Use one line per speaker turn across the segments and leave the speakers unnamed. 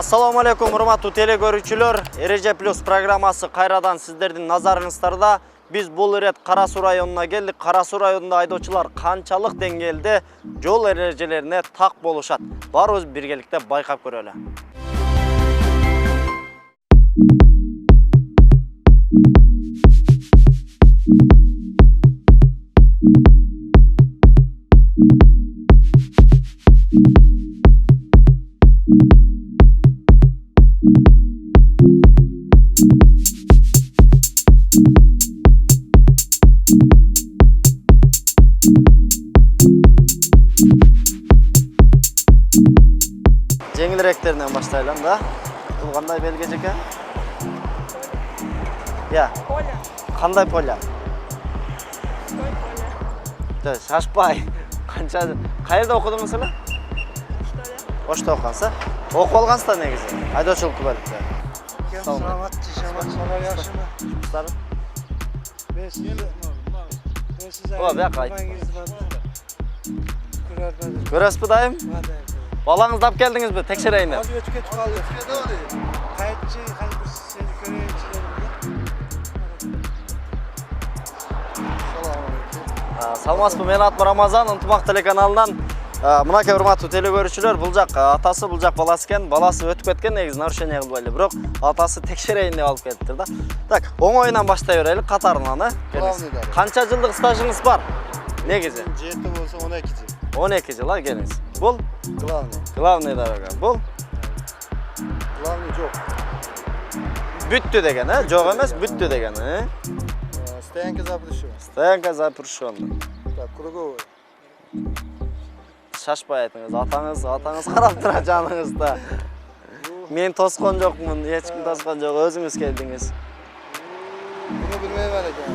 Assalamu alaikum, урматтуу телекөрүүчүлөр. Эреже плюс программасы кайрадан сиздердин назарыңыздарда. Биз бул ирет Кара Суу районуна келдик. Кара Суу районунда айдоочулар канчалык деңгээлде жол эрежелерине так болушат? Барыбыз биргеликте байкап көрөлү. Жеңилиректеринен баштайлам да. Бул кандай белге жеке? Я.
Поля.
Кандай поля?
Той поля.
Шашпай. Канча кайерде окудуңуз эле? Ошто окугансыз? Окуп алгансыздар негизи. Айдоочулук күбөлүктө.
Саламат, жашамат, жашама.
Жумуштар?
Мен сиз
Ооба, бияка айт.
Көрөрмөдүм.
Көрөсүзбү дайым? Балаңызды алып келдиңизби? Текшерейин деп.
Азыр өтүп кетип калды. Кайтчы, кайбир сени көрөйүнчү дедим.
Саламатсызбы? Мен атым Рамазан, Ынтымак телеканалынан. Мынакей урматтуу телекөрүүчүлөр, бул жак атасы, бул жак баласы экен. Баласы өтүп кеткен, негизи нарушение кылбай эле, бирок атасы текшерейин деп алып келиптир да. Так, оңоюнан баштай берели, катарынан, Канча жылдык стажыңыз бар? Негизи
7 болсо 12 жыл.
12 жыл, келиңиз. Бул главный дорога. Бул
Главный жок.
бүттү деген, жок эмес, бүттү деген,
Стоянка запрещена.
Стоянка запрещена.
Так, круговой.
Шашпай айтыңыз, атаңыз карап тура жаныңызда. Мен тоскон жокмун, эч ким тоскон жок, өзүңүз келдиңиз.
Буну билмейм экен.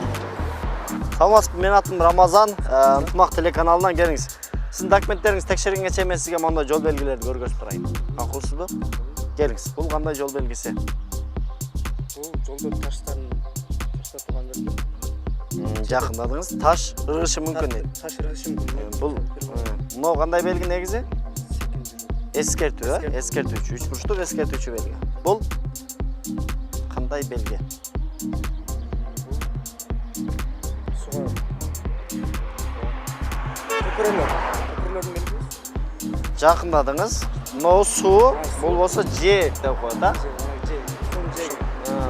Саламатсызбы, мен атым Рамазан, Ынтымак телеканалынан келиңиз. Сиздин документтериңиз текшергенге чейин мен сизге мондай жол белгилерди көргөзүп турайын. Макулсузбу? Келиңиз. Бул кандай жол белгиси?
Бул жолдо таштарын таштатылган белги.
Жакындадыңыз. Таш ыргышы мүмкүн дейт.
Таш ыргышы мүмкүн.
Бул мына кандай белги негизи? Эскертүү, эскертүүчү, 3 бурчтук эскертүүчү белги. Бул кандай белги?
Көпүрлөрдүн белгиси.
Жакындадыңыз. Мына суу, бул болсо Ж деп коет, да?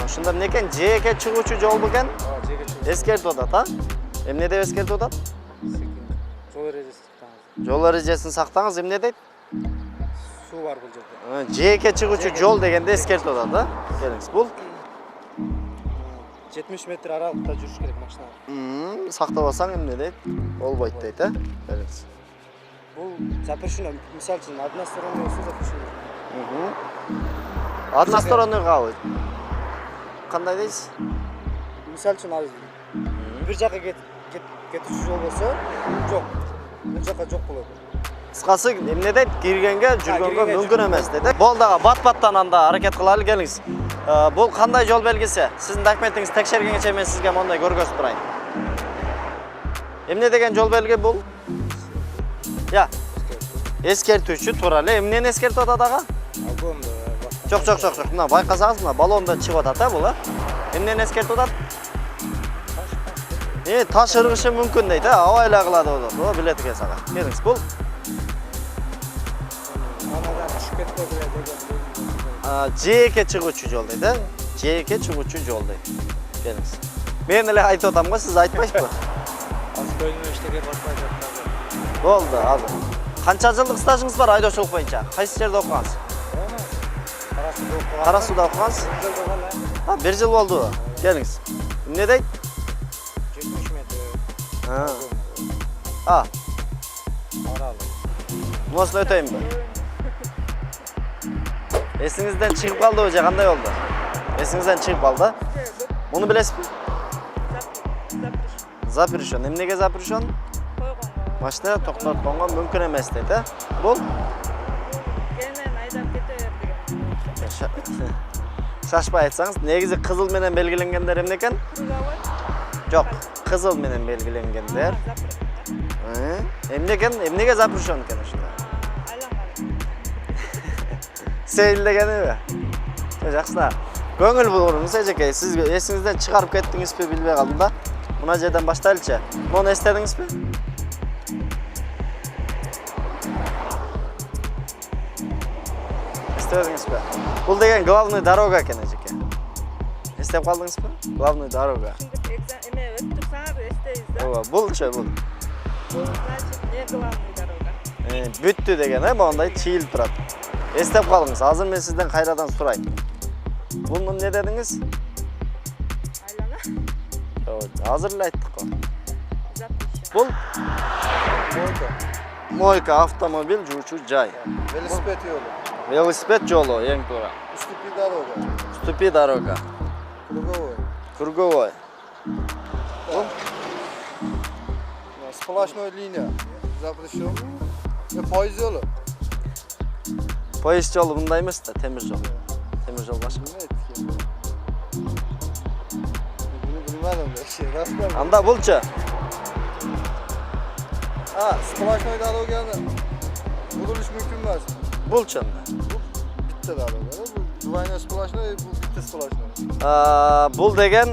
Ушунда эмне экен? Жге чыгуучу жол бекен? Эскертип атат, Эмне деп эскертип атат?
Жол эрежеси сактаңыз.
Жол эрежесин сактаңыз, эмне дейт?
Суу бар бул жерде.
Жге чыгуучу жол дегенде эскертип атат, да? Келиңиз. Бул
70 метр аралыкта жүрүш керек машина.
Сактабасаң эмне дейт? Болбойт дейт, Келиңиз.
Бул запрещено. Мисалы үчүн, односторонний болсо запрещено.
Односторонний кабыл. Кандай дейсиз?
Мисалы үчүн, бир жака кетүүчү жол болсо, жок. Бул жака жок болот.
Кыскасы эмне дейт? Киргенге, жүргөнгө мүмкүн эмес дейт. Болду ага, бат-баттан анда аракет кылалы, келиңиз. Бул кандай жол белгиси? Сиздин документиңиз текшергенге чейин мен сизге мондай көргөзүп турайын. Эмне деген жол белги бул? Я. Эскертүүчү туура эле. Эмнени эскертип атат ага? Жок. Мына байкасаңыз, мына баллондон чыгып атат, бул, Эмнени эскертип атат? Таш ыргышы мүмкүн дейт, аба эле кылады болот. О, билет экен сага. Келиңиз, бул Жге чыгуучу жол дейт, Жге чыгуучу жол дейт. Келиңиз. Мен эле айтып атам го, сиз айтпайсызбы?
Азыр эчтеке барбай жатат.
Болду, азыр. Канча жылдык стажыңыз бар айдоочулук боюнча? Кайсы жерде окугансыз? Кара Сууда окугансыз? 1 жыл болду. Келиңиз. Эмне дейт?
70 метр.
Арал. Муну
Öteyim
өтөйүнбү? Эсиңизден чыгып калдыбы же кандай болду? Эсиңизден чыгып калды? Муну билесизби? Запрещен. Эмнеге запрещен? Машина токтотконго мүмкүн эмес дейт, Бул?
Кенен айдап кете берди.
Шашпай айтсаңыз, негизи кызыл менен белгиленгендер эмне экен? Жок, кызыл менен белгиленгендер. Эмне экен? Эмнеге запрещен экен ушунда? сейл дегени бе? Жақсы. Көңіл болуңуз эжеке. Сиз эсиңизден чыгарып кеттиңизби билбей калдым да. Мына жерден баштайлычы. Муну эстедиңизби? Эстедиңизби? Бул деген главный дорога экен эжеке. Эстеп калдыңызбы? Главный дорога.
Эме өттүк саңар эстейбиз да.
Ооба, булчу бул.
Значит, не главный дорога.
Бүттү деген, мондай чийилип турат. Эстеп калыңыз. Азыр мен сизден кайрадан сурайм. Бул не дедиңиз?
Айлана.
Азыр эле айттык го.
Запись.
Бул
Мойка.
мойка, автомобиль жуучу жай.
Велосипед yolu.
Велосипед жолу, эң туура.
Уступи дорога.
Ступи дорога.
Круговой.
Круговой.
Сплошной линия. Запрещен. Poyuz yolu.
Поезд жолу мындай эмес да, темир жол. Темир жол башка.
Ne etki? Bunu bilmedim de şey. Rastlar.
Анда булчу.
Ha, splashnoy doroga burilish mumkin emas.
Булчу анда.
Bitta doroga. Bu двойной splashnoy, bu bitta splashnoy.
Бул деген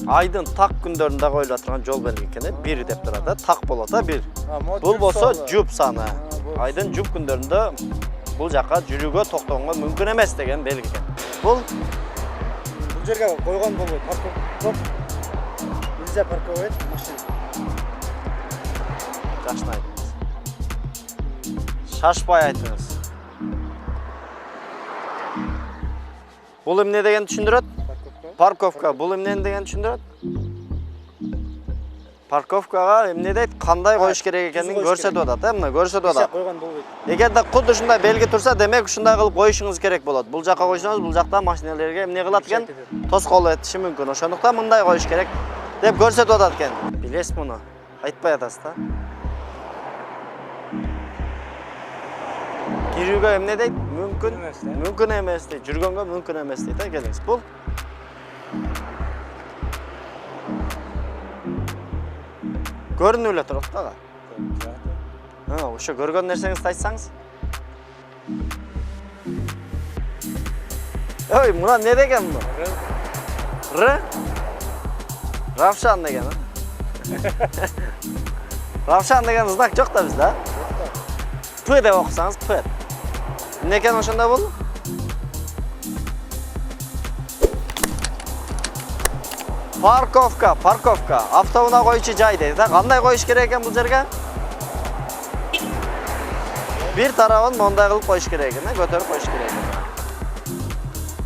айдын так күндөрүндө коюла турган жол белги экен. Бир деп турат да, так болот да, бир. Бул болсо жуп саны. Айдын жуп күндөрүндө бул жака жүрүүгө токтогонго мүмкүн эмес деген белги экен. Бул
Бұл жерге қойған болбойт. Парковка. Нельзя парковать машина.
жакшы айтыңыз. Шашпай айтыңыз. Бул эмне деген түшүндүрөт?
Парковка.
Парковка бул эмне деген түшүндүрөт? Парковкага эмне дейт? Кандай коюш керек экенин көрсөтүп атат, мына көрсөтүп атат.
Қойған болбойт.
Эгерде кудду ушундай белги турса, демек ушундай кылып коюшуңуз керек болот. Бул жака койсоңуз, бул жакта машиналерге эмне кылат экен? Тоскоол этиши мүмкүн. Ошондуктан мындай коюш керек деп көрсөтүп атат экен. Билесиз муну? Айтпай атасыз да. Кирүүгө эмне дейт? Мүмкүн. Мүмкүн эмес дейт. Жүргөнгө мүмкүн эмес дейт, келиңиз. Бул көрүнүп эле турат да. Ошо көргөн нерсеңизди айтсаңыз. Ой, мына не деген бу? Р? Равшан деген. Равшан деген знак жок да бизде, а? П деп окусаңыз, П. Эмне экен ошондо бул? Парковка, парковка. Автоунаа коюучу жай дейт, а? Кандай коюш керек экен бул жерге? Бир тарабын мондай кылып коюш керек экен, көтөрүп коюш керек экен.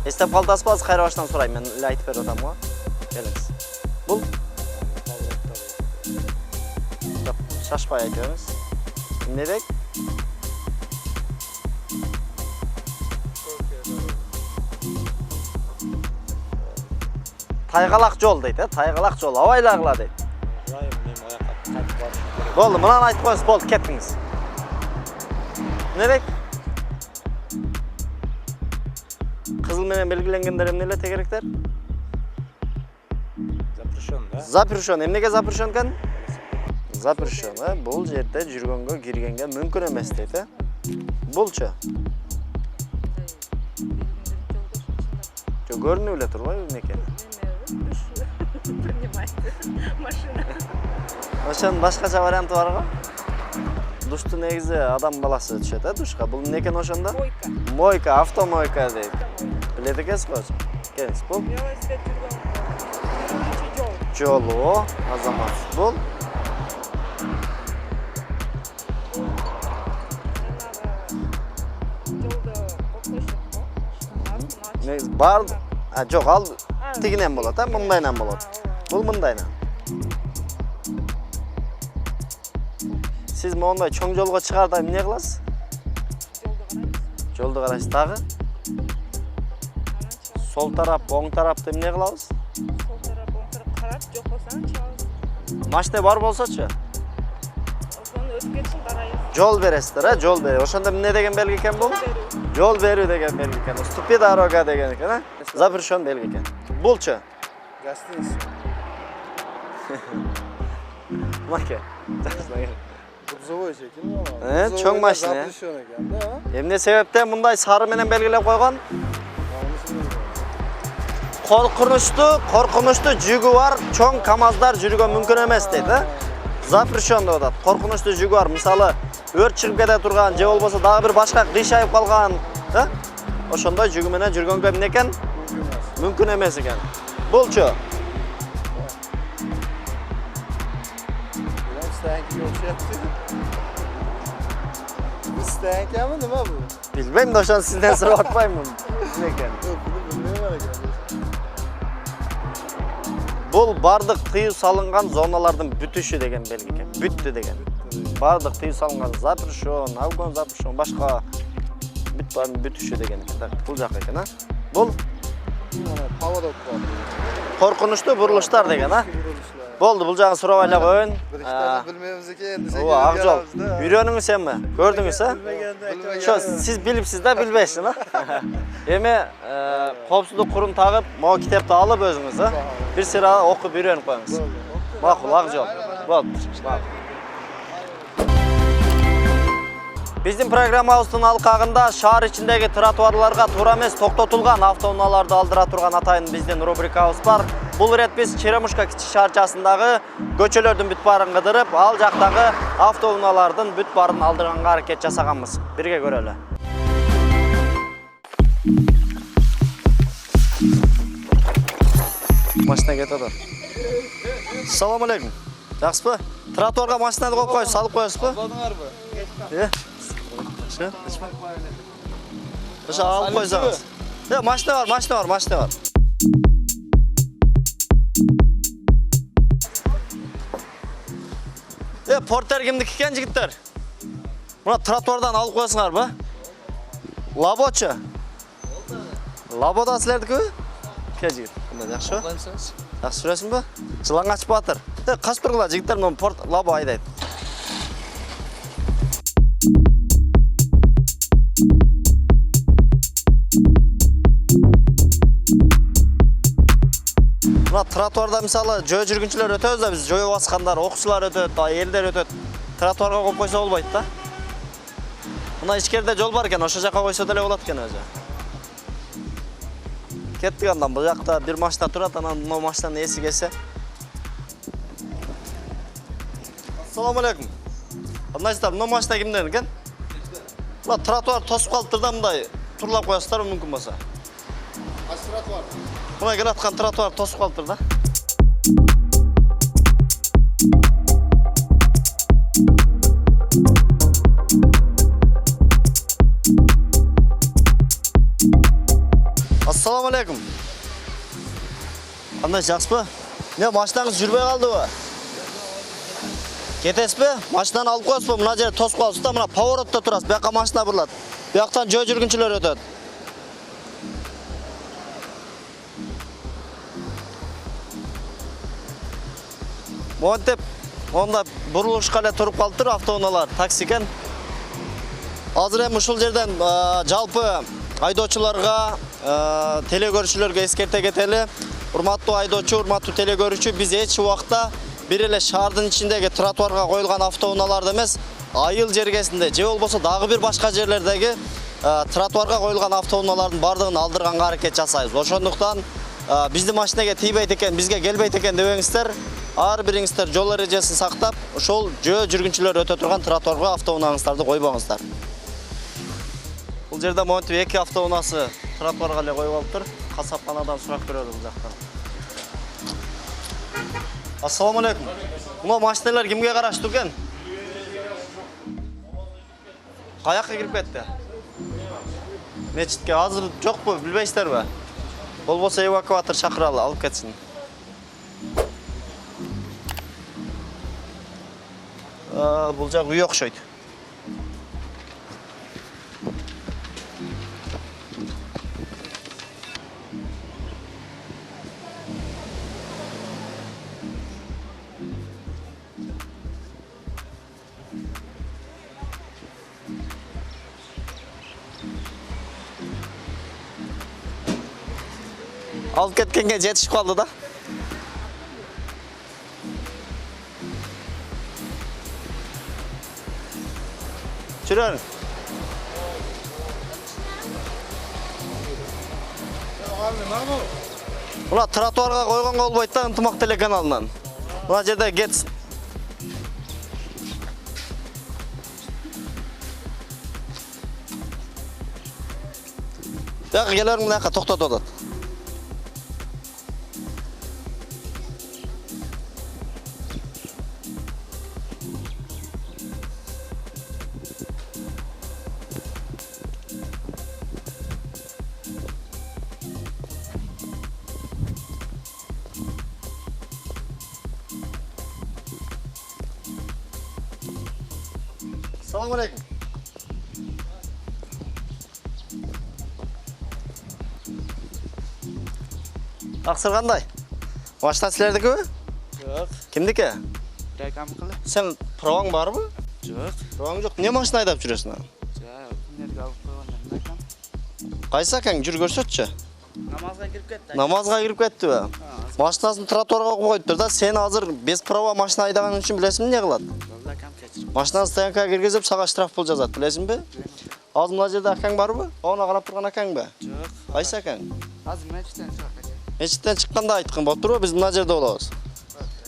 Эстеп калдыңызбы? Азыр кайра баштан сурайм, мен эле айтып берип атам го. Келиңиз. Бул шашпай айтыңыз. Эмне дейт? Тайгалак жол дейт, тайгалак жол, абайлагыла дейт. Болду, мынаны айтып коюңуз, болду, кеттиңиз. Эмне дейт? Кызыл менен белгиленгендер эмне эле тегеректер?
Запрещен, да?
Запрещен. Эмнеге запрещен экен? Запрещен, бул жерде жүргөнгө, киргенге мүмкүн эмес дейт, Булчу. Жок, көрүнүп эле турбайбы эмне экени?
Машина.
Ошонун башкача варианты бар го. Душту негизи адам баласы түшөт, душка. Бул эмне экен ошондо?
Мойка.
Мойка, автомойка дейт. Билет экенсизби өзү? Келиңиз, бул
Велосипед жүргөн
жолу, азамат. Бул негизи бар. Жок, ал тигинен болот, мындайынан болот. Бул мындайынан. Сиз мондай чоң жолго чыгарда эмне кыласыз? Жолду карайсыз дагы? Сол тарап, оң тарапты эмне кылабыз?
Сол тарап, оң тарап карап, жок болсо чабыз.
Машина бар болсочу?
Ошону өтүп кетишин карайбыз.
Жол бересиздер, жол берүү. Ошондо эмне деген белги экен бул? Жол берүү деген белги экен. Уступи дорога деген экен, Запрещен белги экен. Булчу?
Гостиница.
Маке.
грузовой шекилли ана.
Чоң машина.
Запрещен экен да.
Эмне себептен мындай сары менен белгилеп койгон? Коркунучтуу жүгү бар чоң КАМАЗдар жүргөн мүмкүн эмес дейт, Запрещен деп атат. Коркунучтуу жүгү бар. Мисалы, өрт чыгып кете турган же болбосо дагы бир башка кыйшайып калган, ошондой жүгү менен жүргөнгө эмне экен? Мүмкүн эмес экен. Булчу.
Stank mi nima bu?
Bilmem de ошону сизден сурап атпаймынбы. Эмне экен? Бул бардык тыюу салынган зоналардын бүтүшү деген белги экен. Бүттү деген. Бардык тыюу салынган запрещен, обгон запрещен, башка бүт бардын бүтүшү деген экен. Бул жак экен, Бул
Поворот бар.
коркунучтуу бурулуштар деген, Болду, бул жагын сурабай эле коеюн.
Билмейбиз экен.
Ак жол. Үйрөнүңүз эмми? Көрдүңүз, Ошо сиз билипсиз да, билбейсиз, Эми коопсуздук курун тагып, могу китепти алып өзүңүз, бир сыйра окуп үйрөнүп коюңуз. Макул, ак жол. Болду. Биздин программабыздын алкагында шаар ичиндеги тротуарларга туура эмес токтотулган автоунааларды алдыра турган атайын биздин рубрикабыз бар. Бул ирет биз Черемушка кичи шаарчасындагы көчөлөрдүн бүт баарын кыдырып, ал жактагы автоунаалардын бүт баарын алдырганга аракет жасаганбыз. Бирге көрөлү. Машина кетип атат. Салам алейкум. Жакшысызбы? Тротуарга машинаны коюп коюп салып коесузбу?
Алдыңарбы?
Ошо алып койсоңуз. Машина бар. Портер кимдики экен жигиттер? Мына тротуардан алып коесуңарбы? Лабочу. Лабода силердикиби? Кел жигит. Мына жакшыбы? Жакшы жүрөсүңбү? Жылаң ачып атыр. Качып тургула жигиттер, мына порт лабо айдайт. Мына тротуарда мисалы жөө жүргүнчүлөр өтөбүз да, биз жөө баскандар, окуучулар өтөт, элдер өтөт. Тротуарга коюп койсо болбойт да. Мына ичкерде жол бар экен, ошо жака койсо деле болот экен өзү. Кеттик андан, бул жакта бир машина турат, анан мына машинанын ээси келсе. Ассаламу алейкум. Кандайсыздар, мына машина кимден экен? Мына тротуар тосуп калыптыр да, мындай турлап коесуздар мүмкүн болсо.
Кайсы тротуар?
Мына келаткан тротуар тосуп калыптыр да. Ассаламу алейкум. Кандай, жакшысызбы? Не, машинаңыз жүрбөй калдыбы? Кетесизби? Машинаны алып коесузбу? Мына жерде тосуп калыпсыз да, мына поворотто турасыз. Бияка машина бурулат. Бияктан жөө жүргүнчүлөр өтөт. Монтеп, онда бурулушка эле туруп калыптыр автоунаалар, такси экен. Азыр эми ушул жерден жалпы айдоочуларга, телекөрүүчүлөргө эскерте кетели. Урматтуу айдоочу, урматтуу телекөрүүчү, биз эч убакта бир эле шаардын ичиндеги тротуарга коюлган автоунааларды эмес, айыл жергесинде же болбосо дагы бир башка жерлердеги тротуарга коюлган автоунаалардын бардыгын алдырганга аракет жасайбыз. Ошондуктан биздин машинеге тийбейт экен, бизге келбейт экен дебеңиздер. Ар бириңиздер жол эрежесин сактап, ошол жөө жүргүнчүлөр өтө турган тротуарга автоунааңыздарды койбоңуздар. Бул жерде монтип 2 автоунасы тротуарга эле коюп алыптыр. Касапканадан сурап көрөлү бул жактан. Ассаламу алейкум. Мына машиналар кимге караштуу экен? Каяка кирип кетти? Мечитке азыр жокпу, билбейсиздерби? Болбосо эвакуатор чакыралы, алып кетсин. Бул жак үй окшойт. Алып кеткенге жетишип калды да. Жүрерің. Мына тротуарға қойғанға болбойт да ынтымақ телеканалынан. Мына жерде кетсін. Яқы келерің мына жаққа тоқтат отат. Assalamu alaikum. Ақсыр қандай? Машина сілердікі бі?
Жоқ.
Кімдікі?
Рекам қылы.
Сен праваң бар бі?
Жоқ.
Праваң жоқ. Не машина айдап жүресің?
Жоқ. Күнерге алып қойғаннан рекам.
Қайсы әкең жүр көрсетші.
Намазға кіріп кетті.
Намазға кіріп кетті бі? Машинасын тротуарға қойып тұр да, сен азыр без права машина айдаған үшін білесің не қылады?
Жолда кам кечіріп.
Машинаны стоянкаға кіргізіп, саған штраф пұл жазады, білесің бе? Аз мына жерде әкең бар бі? Оған қарап тұрған әкең бе?
Жоқ.
Қайсы әкең?
Азыр мечтен шығақ екен.
Мешіттен шыққанда айтқан болып тұр ба, біз мына жерде боламыз.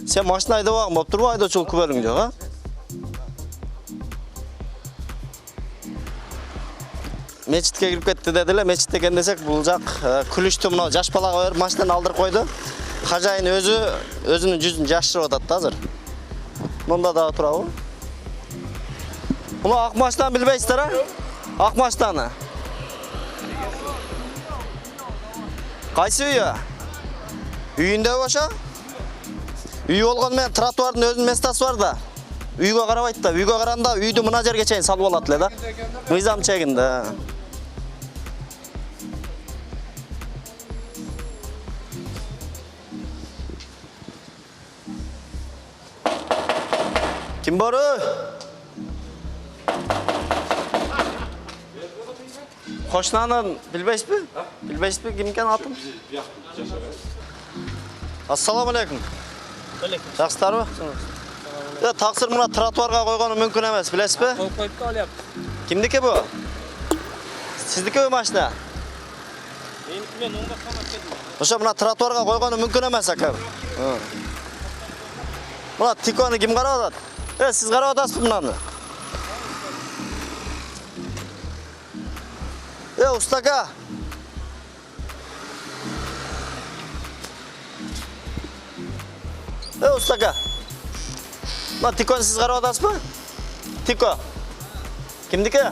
Сен машина айдап болып тұр ба, айдаушылық күберің жоқ, а? Мечітке кіріп кетті деділе, мечітте екен десек, бұл жақ күлішті мынау жаш балаға беріп машинаны алдырып қойды. Қажайын өзінің жүзін жашырып атады азыр. Мұнда да тұра ғой. Бұны ақ машинаны білбейсіздер, а? Ақ машинаны. Қайсы үйі? Үйінде баша? Үй болғанмен тротуардың өзінің местасы бар да. Үйге қарабайды да. Үйге қаранда үйді мына жерге чейін салып алады да. Мыйзам чегінде. Kim бар? Қошнаны білбейсіз бе? Білбейсіз бе? Кім екен атым? Ассаламу алейкум. Жақсылар ба? Тақсыр мына тротуарға қойғаны мүмкін емес, білесіз бе?
Қойып алып.
Кімдікі бұл? Сіздікі бе машина?
Мен онға қанат кедім.
Оша мына тротуарға қойғаны мүмкін емес, әкем. Мына тиконы кім қарап атады? Сіз қарап атасыз бі мынаны? Устака! Устака! Мына тиконы сіз қарап атасыз ба? Тико! Кімдікі?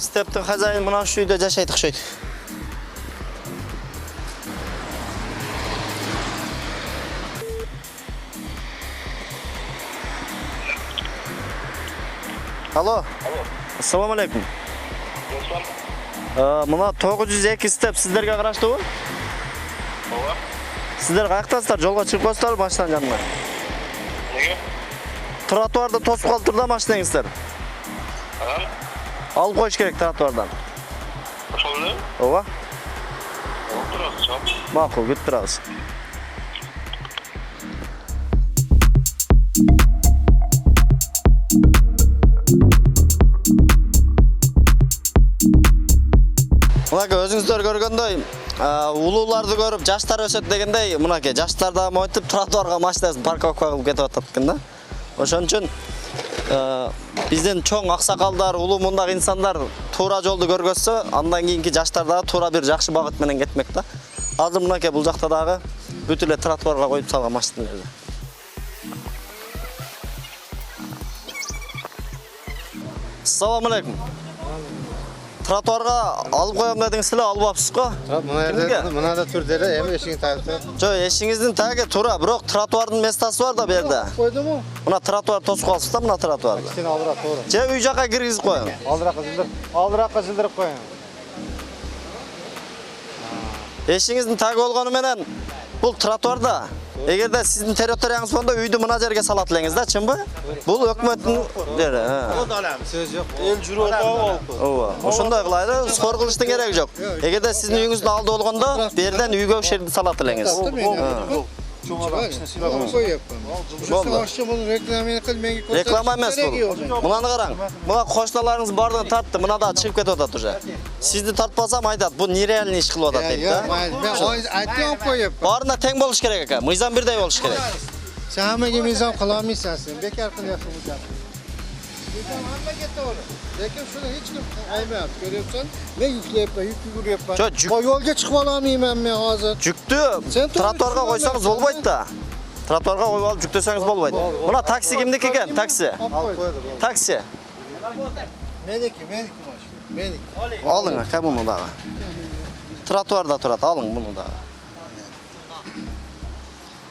Стептің хазайын мына үш үйде жашайды қышайды. Алло. Ассаламу алейкум. Мына 902 степ сіздерге қарашты ғой?
Ова.
Сіздер қаяқтасыздар? Жолға шығып қойсыздар машинаның жанына?
Неге?
Тротуарды тосып қалып тұр да машинаңыздар. Алып қойыш керек тротуардан.
Ошолды?
Ова.
Отырасыз, жауап.
Мақұл, күтіп тұрасыз. Мынаке өзіңіздер көргендей, улууларды көріп жаштар өсөт дегендей, мынаке жаштарда мойтып тротуарға машинасын парковка кылып кетип атат экен да. Ошон үчүн биздин чоң аксакалдар, улуу мундагы инсандар туура жолду көргөзсө, андан кийинки жаштар дагы туура бир жакшы багыт менен кетмек да. Азыр мынаке бул жакта дагы бүт эле тротуарга коюп салган машиналарды. Ассаламу алейкум. Тротуарга алып коем дедиңиз эле, албапсыз го?
Мынада тур деле, эми эшигин тагып тур.
Жо, эшиңиздин таги туура, бирок тротуардын местасы бар да бу жерде.
Койдуму?
Мына тротуар тосуп калсыз да, мына тротуарды.
Сен алдыраак туура.
Же үй жака киргизип коюң.
Алдыраакка жылдырып коюң.
Эшиңиздин таги болгону менен бул тротуарда эгерде сиздин территорияңыз болсо үйдү мына жерге салат элеңиз да, чынбы? Бул өкмөттүн жери.
Сөз жок.
Эл жүрүп алып.
Ооба, ошондой кылайлы, спор кылыштын кереги жок. Эгерде сиздин үйүңүздүн алды болгондо, бу жерден үйгө ушерди салат элеңиз.
Çoğun adam içine silahı
Onu
var.
koyuyorsun.
Boldu.
Şu aşçı bunu reklamını kıl, mengi koysa.
Reklama emas bu. Mınаны qarang. Mına qo'shnilaringiz bordini tartdi, mına da chiqib ketyapti уже. Sizni tartmasam aytadi, bu nerealniy ish qilyapti
Ya,
deydi
ya,
da.
ben aytıyorum koyuyorsun.
Barına teng bo'lish kerak ekan. Mizon birday bo'lish kerak.
Sen hammaga mizon qilolmaysan sen. Bekor qilyapsan bu gapni. Mizon hammaga to'g'ri. Lekin shuni hech kim olmayapti. Ko'ryapsan? Men yuklayapman, yuk yuguryapman. Yo'lga chiqib ololmayman men hozir.
Jukni
Sen to'g'ri
trotuarga qo'ysangiz bo'lmaydi-da. Trotuarga qo'yib olib juk desangiz bo'lmaydi. Buna taksi kimniki ekan? Taksi.
Olib qo'ydi.
Taksi.
Meniki mashina. Meniki.
Oling aka buni da. Trotuarda turadi, oling buni da.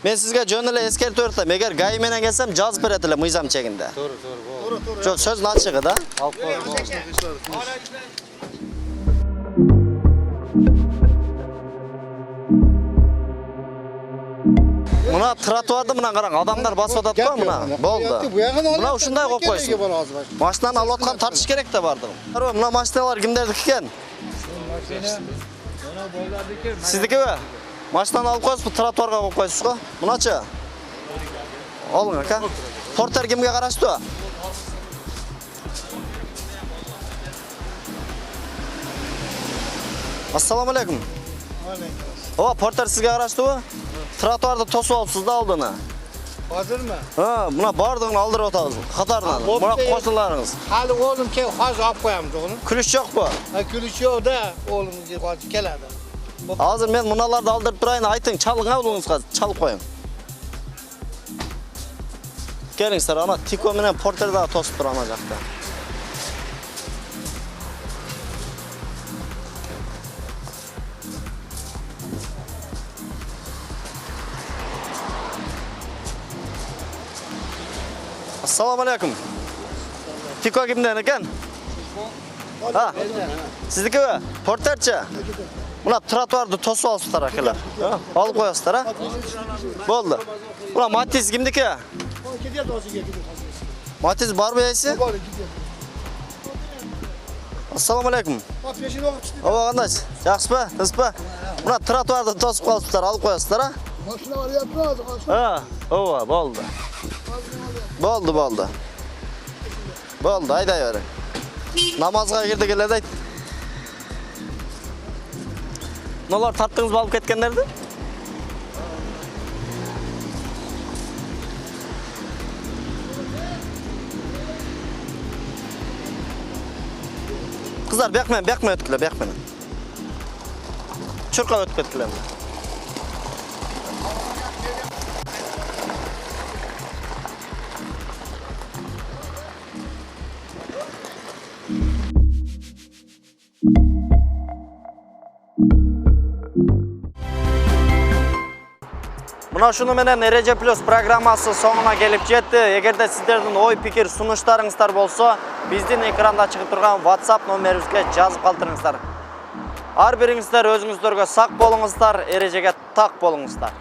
Men sizga jo'nila eskartib o'rtam. Agar gay menen kelsam jozib beradilar mizam cheginde.
To'g'ri.
Shu so'z ochig'ida.
Olib qo'ydi.
Mına trotuarda mına qarang, odamlar bosib o'tadi-ku mına. Bo'ldi. Mına shunday qo'yib qo'ysin. Mashinani olotgan tartish kerak da bardi. Mına mashinalar kimderdiki ekan? Siznikimi? Mashinani olib qo'ysiz, bu trotuarga qo'yib qo'ysiz-ku. Bunachi? Oling aka. Porter kimga qarashdi? Assalomu alaykum. O, porter sizga qarashdi-ku? Trotuarda to'sib olibsiz-da oldini.
Hozirmi?
Ha, buna bordingni oldirib o'tamiz. Qatordan. Buna qo'shnilaringiz.
Hali o'g'lim hozir olib qo'yamiz o'g'lim.
Kulish yo'q bu.
Ha, kulish yo'q-da, o'g'limga hozir keladi.
Hozir men bunalarni oldirib turayın, ayting, chaling o'g'lingizga, chalib qo'ying. Kelingizlar, ana Tiko bilan porterda to'sib turamiz ana yoqda. Assalomu alaykum. Tiko kimdan ekan? Ha. Siznikimi? Porterchi? Buna trotuarda to'sib olibsizlar akalar. Olib qo'yasizlar, ha? Bo'ldi. Buna Matiz kimniki? Matiz bormi yeysiz? Assalomu alaykum. Ova qanday? Yaxshimi? Sizmi? Buna trotuarda to'sib qolibsizlar, olib qo'yasizlar, ha?
Mashina olyapti hozir.
Ha, ova, bo'ldi. Bo'ldi. Bo'ldi, haydayvering. Namozga kirdik keladi ayt. Nolar tartdingizmi olib ketganlarni? Qizlar, buyoqman o'tdilar, buyoqman. Churqa o'tib ketdilar. Mına şunu menen Erece Plus programmасы soňuna gelip jetdi. Egerde sizlerden oy pikir sunuşlaryňyzlar bolsa, bizdin ekranda çıkıp turgan WhatsApp nomerimizge жазып kaldyryňyzlar. Har biriňizler özüňizlerge sak bolуңуздар, erejege tak bolуңуздар.